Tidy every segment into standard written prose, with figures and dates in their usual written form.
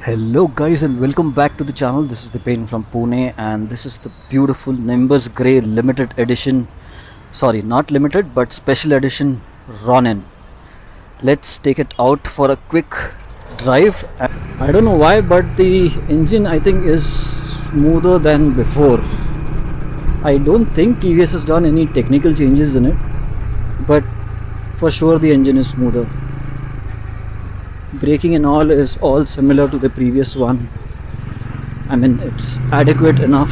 Hello guys and welcome back to the channel. This is the Pain from Pune and this is the beautiful Nimbus Grey limited edition, sorry not limited but special edition Ronin. Let's take it out for a quick drive. I don't know why, but the engine I think is smoother than before. I don't think TVS has done any technical changes in it, but for sure the engine is smoother. Braking and all is all similar to the previous one. I mean, it's adequate enough.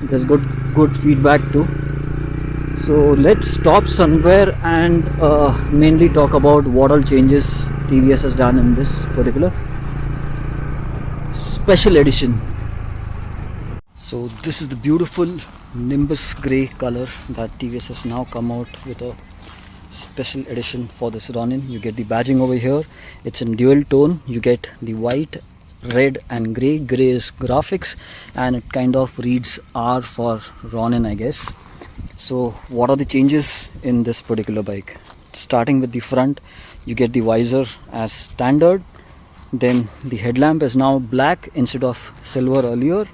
There's good feedback too. So let's stop somewhere and mainly talk about what all changes TVS has done in this particular special edition. So this is the beautiful Nimbus Grey color that TVS has now come out with a special edition for this Ronin. You get the badging over here. It's in dual tone. You get the white, red and grey. Grey is graphics and it kind of reads R for Ronin, I guess. So what are the changes in this particular bike? Starting with the front, you get the visor as standard. Then the headlamp is now black instead of silver earlier.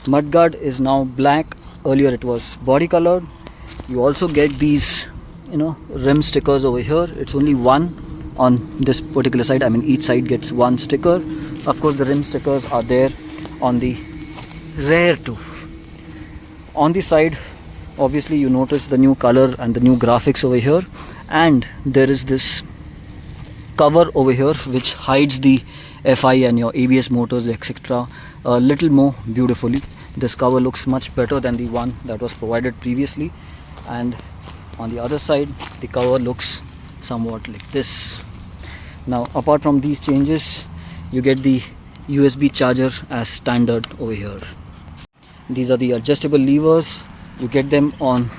Mudguard is now black. Earlier it was body colored. You also get these rim stickers over here. It's only one on this particular side. I mean, each side gets one sticker. Of course the rim stickers are there on the rear too. On the side, obviously you notice the new color and the new graphics over here, and there is this cover over here which hides the FI and your ABS motors, etc. a little more beautifully. This cover looks much better than the one that was provided previously, and on the other side the cover looks somewhat like this. Now apart from these changes, you get the USB charger as standard over here. These are the adjustable levers. You get them on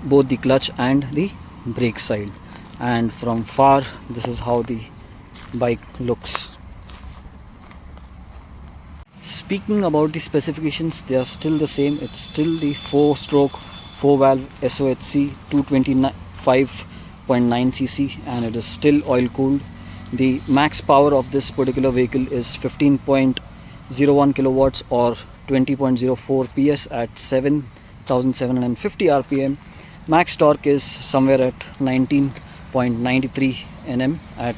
both the clutch and the brake side, and from far this is how the bike looks. Speaking about the specifications, they are still the same. It's still the 4-stroke 4-valve SOHC 225.9cc and it is still oil cooled. The max power of this particular vehicle is 15.01 kilowatts or 20.04 PS at 7,750 rpm. Max torque is somewhere at 19.93 Nm at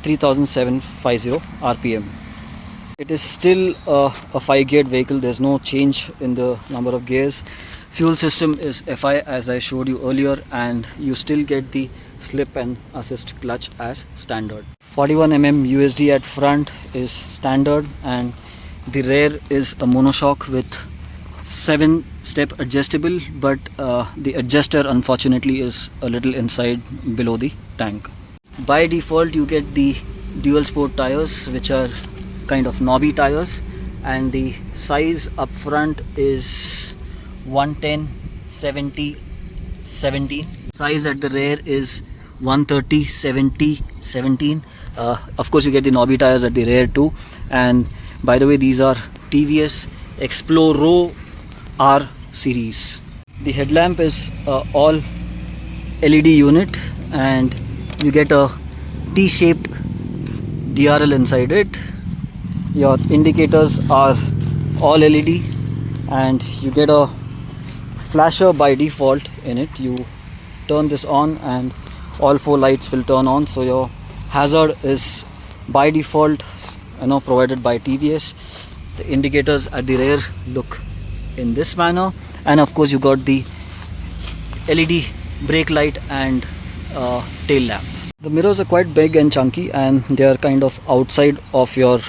3,750 rpm. It is still a 5-geared vehicle. There's no change in the number of gears. Fuel system is FI as I showed you earlier, and you still get the slip and assist clutch as standard. 41mm USD at front is standard, and the rear is a monoshock with 7-step adjustable, but the adjuster unfortunately is a little inside below the tank. By default you get the dual sport tires, which are kind of knobby tires, and the size up front is 110 70 17. Size at the rear is 130 70 17. Of course you get the knobby tires at the rear too, and by the way these are TVS Explorer R series. The headlamp is all LED unit, and you get a T-shaped DRL inside it. Your indicators are all LED, and you get a flasher by default in it. You turn this on and all 4 lights will turn on, so your hazard is by default provided by TVS. The indicators at the rear look in this manner, and of course you got the LED brake light and tail lamp. The mirrors are quite big and chunky, and they are kind of outside of your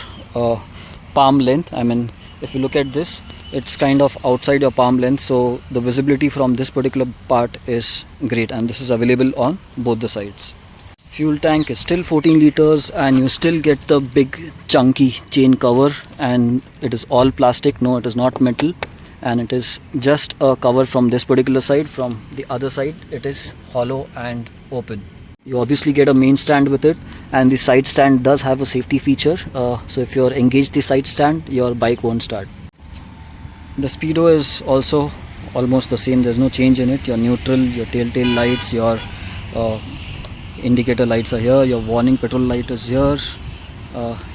palm length. I mean, if you look at this, it's kind of outside your palm length, so the visibility from this particular part is great, and this is available on both the sides. Fuel tank is still 14 liters, and you still get the big chunky chain cover, and it is all plastic. No, it is not metal, and it is just a cover from this particular side. From the other side it is hollow and open. You obviously get a main stand with it, and the side stand does have a safety feature, so if you're engaged the side stand, your bike won't start. The speedo is also almost the same. There's no change in it. Your neutral, your telltale lights, your indicator lights are here, your warning petrol light is here,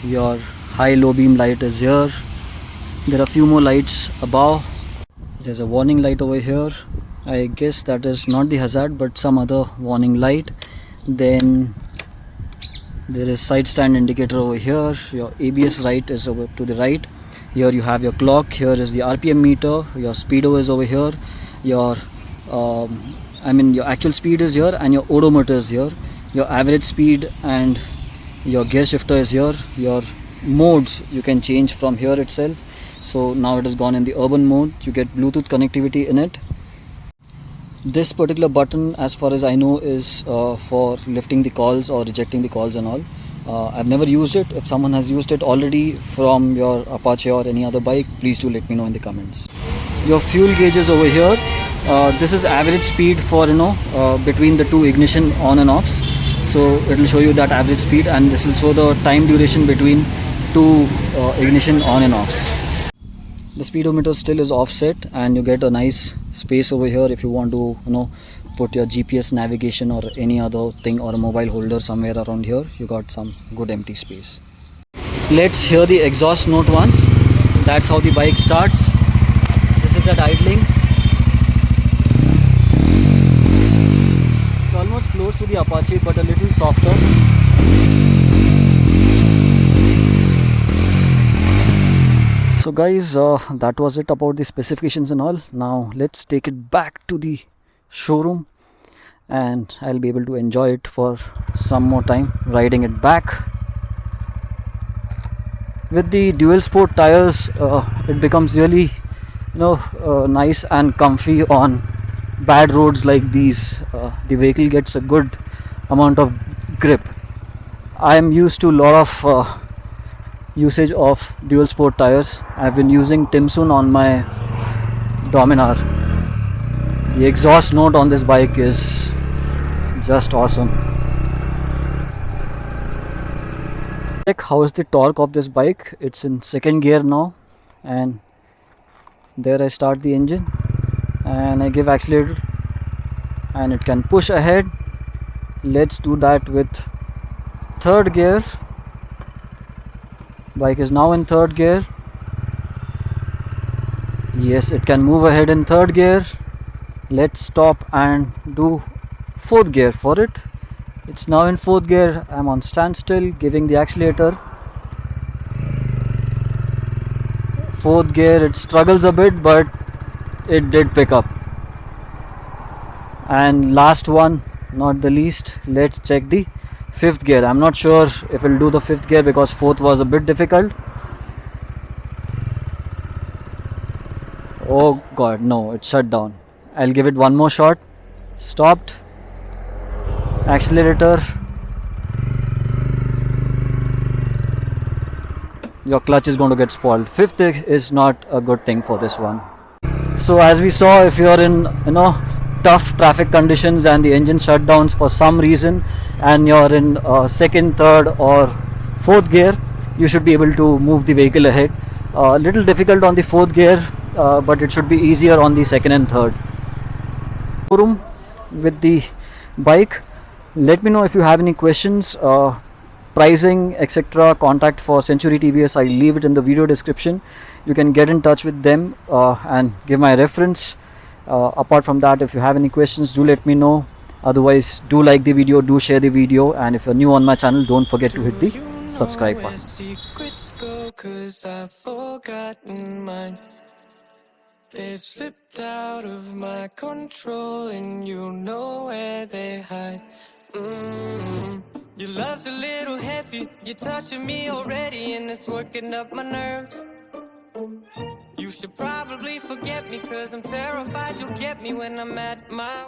Your high low beam light is here. There are few more lights above. There's a warning light over here. I guess that is not the hazard but some other warning light. Then there is side stand indicator over here. Your ABS light is over to the right. Here you have your clock. Here is the RPM meter. Your speedo is over here. Your your actual speed is here and your odometer is here. Your average speed and your gear shifter is here. Your modes you can change from here itself. So now it has gone in the urban mode. You get Bluetooth connectivity in it. This particular button, as far as I know, is for lifting the calls or rejecting the calls and all. I've never used it. If someone has used it already from your Apache or any other bike, please do let me know in the comments. Your fuel gauge is over here. This is average speed for between the two ignition on and offs. So it will show you that average speed, and this will show the time duration between two ignition on and offs. The speedometer still is offset, and you get a nice space over here if you want to put your GPS navigation or any other thing, or a mobile holder somewhere around here. You got some good empty space. Let's hear the exhaust note once. That's how the bike starts. This is at idling. It's almost close to the Apache but a little softer. So guys, that was it about the specifications and all. Now let's take it back to the showroom and I'll be able to enjoy it for some more time riding it back. With the dual sport tires, it becomes really nice and comfy on bad roads like these. The vehicle gets a good amount of grip. I am used to a lot of usage of dual sport tires. I've been using Timsun on my Dominar. The exhaust note on this bike is just awesome. Check how is the torque of this bike. It's in second gear now, and there I start the engine and I give accelerator and it can push ahead. Let's do that with third gear. Bike is now in third gear. Yes, it can move ahead in third gear. Let's stop and do fourth gear for it. It's now in fourth gear. I'm on standstill, giving the accelerator. Fourth gear, it struggles a bit but it did pick up. And last one, not the least, let's check the fifth gear. I'm not sure if it'll do the fifth gear because fourth was a bit difficult. Oh god, no, it shut down. I'll give it one more shot. Stopped. Accelerator. Your clutch is going to get spoiled. Fifth is not a good thing for this one. So as we saw, if you're in tough traffic conditions and the engine shutdowns for some reason and you're in second, third or fourth gear, you should be able to move the vehicle ahead. Little difficult on the fourth gear, but it should be easier on the second and third. Showroom with the bike. Let me know if you have any questions, pricing, etc. Contact for Century TVS, I leave it in the video description. You can get in touch with them and give my reference. Apart from that, if you have any questions, do let me know. Otherwise, do like the video, do share the video, and if you're new on my channel, don't forget to hit the subscribe button. They've slipped out of my control, and you know where they hide. Your love's a little heavy, you're touching me already, and it's working up my nerves. You should probably forget me, 'cause I'm terrified you'll get me when I'm at my